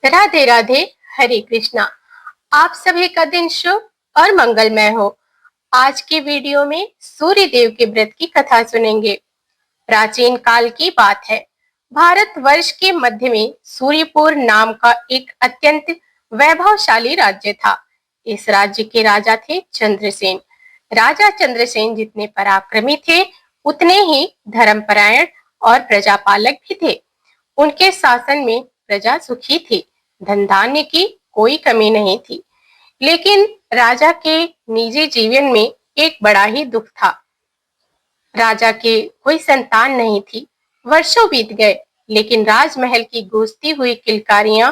राधे राधे। हरे कृष्णा। आप सभी का दिन शुभ और मंगलमय हो। आज के वीडियो में सूर्य देव के व्रत की कथा सुनेंगे। प्राचीन काल की बात है। भारत वर्ष के मध्य में सूर्यपुर नाम का एक अत्यंत वैभवशाली राज्य था। इस राज्य के राजा थे चंद्रसेन। राजा चंद्रसेन जितने पराक्रमी थे, उतने ही धर्मपरायण और प्रजापालक भी थे। उनके शासन में प्रजा सुखी थी, धन धान्य की कोई कमी नहीं थी। लेकिन राजा के निजी जीवन में एक बड़ा ही दुख था। राजा के कोई संतान नहीं थी। वर्षों बीत गए, लेकिन राजमहल की गूंजती हुई किलकारियां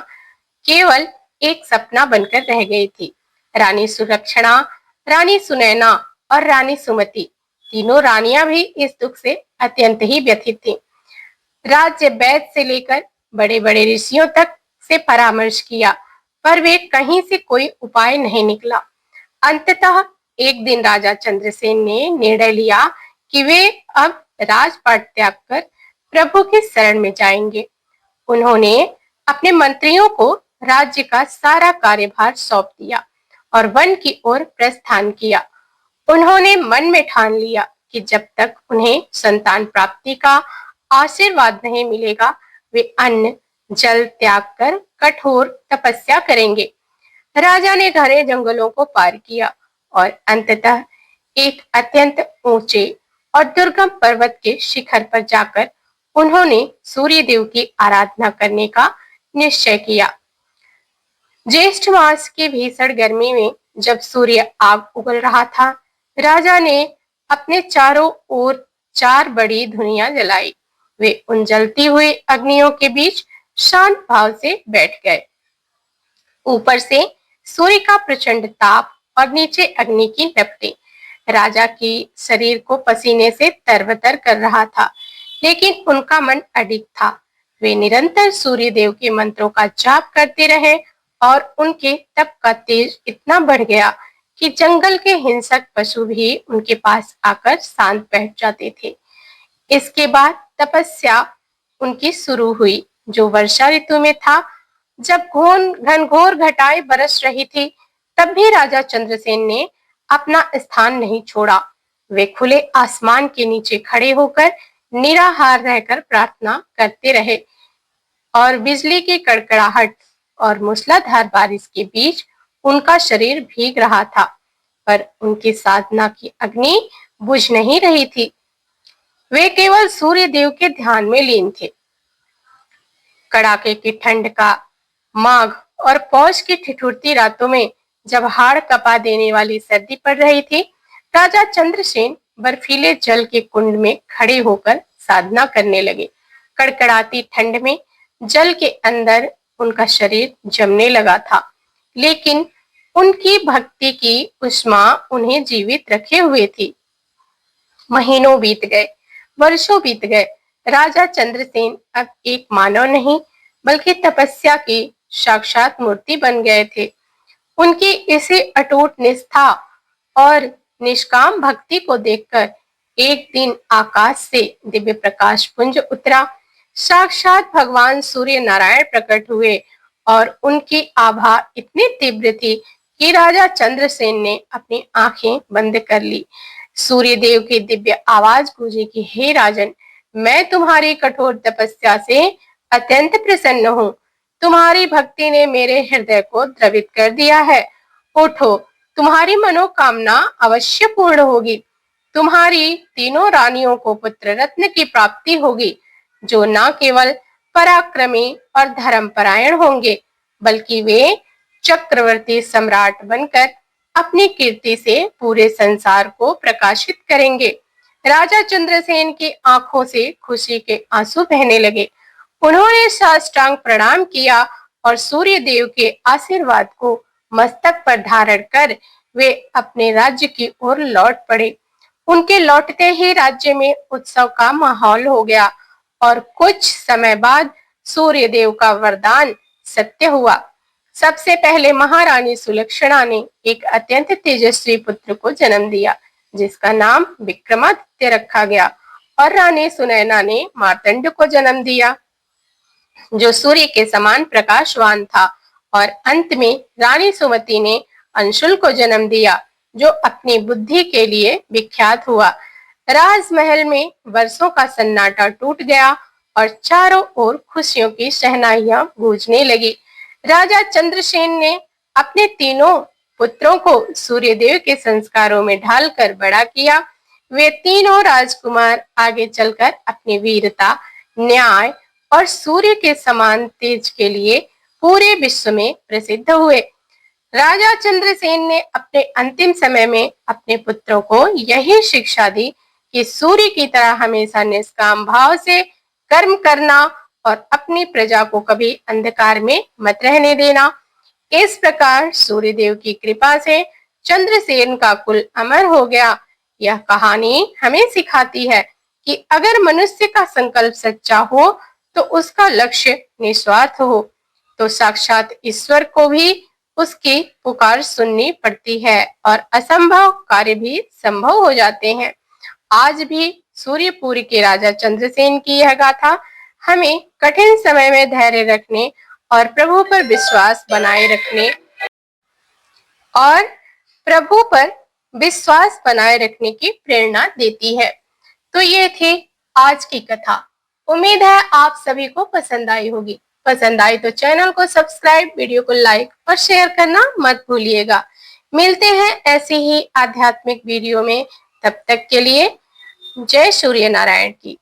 केवल एक सपना बनकर रह गई थी। रानी सुलक्षणा, रानी सुनैना और रानी सुमति, तीनों रानियां भी इस दुख से अत्यंत ही व्यथित थीं। राज्य वैद्य से लेकर बड़े बड़े ऋषियों तक से परामर्श किया, पर वे कहीं से कोई उपाय नहीं निकला। अंततः एक दिन राजा चंद्रसेन ने निर्णय लिया कि वे अब राजपाट त्याग कर प्रभु की शरण में जाएंगे। उन्होंने अपने मंत्रियों को राज्य का सारा कार्यभार सौंप दिया और वन की ओर प्रस्थान किया। उन्होंने मन में ठान लिया कि जब तक उन्हें संतान प्राप्ति का आशीर्वाद नहीं मिलेगा, वे अन्न जल त्याग कर कठोर तपस्या करेंगे। राजा ने घने जंगलों को पार किया और अंततः एक अत्यंत ऊंचे और दुर्गम पर्वत के शिखर पर जाकर उन्होंने सूर्य देव की आराधना करने का निश्चय किया। ज्येष्ठ मास की भीषण गर्मी में जब सूर्य आग उगल रहा था, राजा ने अपने चारों ओर 4 बड़ी धुनिया जलाई। वे उन जलती हुई अग्नियों के बीच शांत भाव से बैठ गए। ऊपर से सूर्य का प्रचंड ताप और नीचे अग्नि की लपटें राजा की शरीर को पसीने से तरबतर कर रहा था, लेकिन उनका मन अडिग था। वे निरंतर सूर्य देव के मंत्रों का जाप करते रहे और उनके तप का तेज इतना बढ़ गया कि जंगल के हिंसक पशु भी उनके पास आकर शांत बैठ जाते थे। इसके बाद तपस्या उनकी शुरू हुई, जो वर्षा ऋतु में था। जब घनघोर घटाएं बरस रही थी, तब भी राजा चंद्रसेन ने अपना स्थान नहीं छोड़ा। वे खुले आसमान के नीचे खड़े होकर निराहार रहकर प्रार्थना करते रहे और बिजली की कड़कड़ाहट और मूसलाधार बारिश के बीच उनका शरीर भीग रहा था, पर उनकी साधना की अग्नि बुझ नहीं रही थी। वे केवल सूर्य देव के ध्यान में लीन थे। कड़ाके की ठंड का माघ और पौष की ठिठुरती रातों में जब हाड़ कपा देने वाली सर्दी पड़ रही थी, राजा चंद्रसेन बर्फीले जल के कुंड में खड़े होकर साधना करने लगे। कड़कड़ाती ठंड में जल के अंदर उनका शरीर जमने लगा था, लेकिन उनकी भक्ति की उष्मा उन्हें जीवित रखे हुए थी। महीनों बीत गए, वर्षों बीत गए। राजा चंद्रसेन अब एक मानव नहीं, बल्कि तपस्या की साक्षात मूर्ति बन गए थे। उनकी इसी अटूट निष्ठा और निष्काम भक्ति को देखकर एक दिन आकाश से दिव्य प्रकाश पुंज उतरा। साक्षात भगवान सूर्य नारायण प्रकट हुए और उनकी आभा इतनी तीव्र थी कि राजा चंद्रसेन ने अपनी आंखें बंद कर ली। सूर्य देव की दिव्य आवाज गूंजी कि हे राजन, मैं तुम्हारी कठोर तपस्या से अत्यंत प्रसन्न हूँ। तुम्हारी भक्ति ने मेरे हृदय को द्रवित कर दिया है। उठो, तुम्हारी मनोकामना अवश्य पूर्ण होगी। तुम्हारी तीनों रानियों को पुत्र रत्न की प्राप्ति होगी, जो न केवल पराक्रमी और धर्मपरायण होंगे, बल्कि वे चक्रवर्ती सम्राट बनकर अपनी कीर्ति से पूरे संसार को प्रकाशित करेंगे। राजा चंद्रसेन की आंखों से खुशी के आंसू बहने लगे। उन्होंने साष्टांग प्रणाम किया और सूर्य देव के आशीर्वाद को मस्तक पर धारण कर वे अपने राज्य की ओर लौट पड़े। उनके लौटते ही राज्य में उत्सव का माहौल हो गया और कुछ समय बाद सूर्य देव का वरदान सत्य हुआ। सबसे पहले महारानी सुलक्षणा ने एक अत्यंत तेजस्वी पुत्र को जन्म दिया, जिसका नाम विक्रमादित्य रखा गया, और रानी सुनैना ने मार्तंड को जन्म दिया। जो सूर्य के समान प्रकाशवान था। और अंत में रानी सुमति ने अंशुल को जन्म दिया, जो अपनी बुद्धि के लिए विख्यात हुआ। राजमहल में वर्षों का सन्नाटा टूट गया और चारों ओर खुशियों की शहनाइयां गूंजने लगी। राजा चंद्रसेन ने अपने तीनों पुत्रों को सूर्यदेव के संस्कारों में ढालकर बड़ा किया। वे तीनों राजकुमार आगे चलकर अपनी वीरता, न्याय और सूर्य के समान तेज के लिए पूरे विश्व में प्रसिद्ध हुए। राजा चंद्रसेन ने अपने अंतिम समय में अपने पुत्रों को यही शिक्षा दी कि सूर्य की तरह हमेशा निष्काम भाव से कर्म करना और अपनी प्रजा को कभी अंधकार में मत रहने देना। इस प्रकार सूर्यदेव की कृपा से चंद्रसेन का कुल अमर हो गया। यह कहानी हमें सिखाती है कि अगर मनुष्य का संकल्प सच्चा हो तो उसका लक्ष्य निस्वार्थ हो, तो साक्षात ईश्वर को भी उसकी पुकार सुननी पड़ती है और असंभव कार्य भी संभव हो जाते हैं। आज भी सूर्यपुरी के राजा चंद्रसेन की यह गाथा हमें कठिन समय में धैर्य रखने और प्रभु पर विश्वास बनाए रखने की प्रेरणा देती है। तो ये थी आज की कथा। उम्मीद है आप सभी को पसंद आई होगी। पसंद आई तो चैनल को सब्सक्राइब, वीडियो को लाइक और शेयर करना मत भूलिएगा। मिलते हैं ऐसी ही आध्यात्मिक वीडियो में। तब तक के लिए जय सूर्य नारायण की।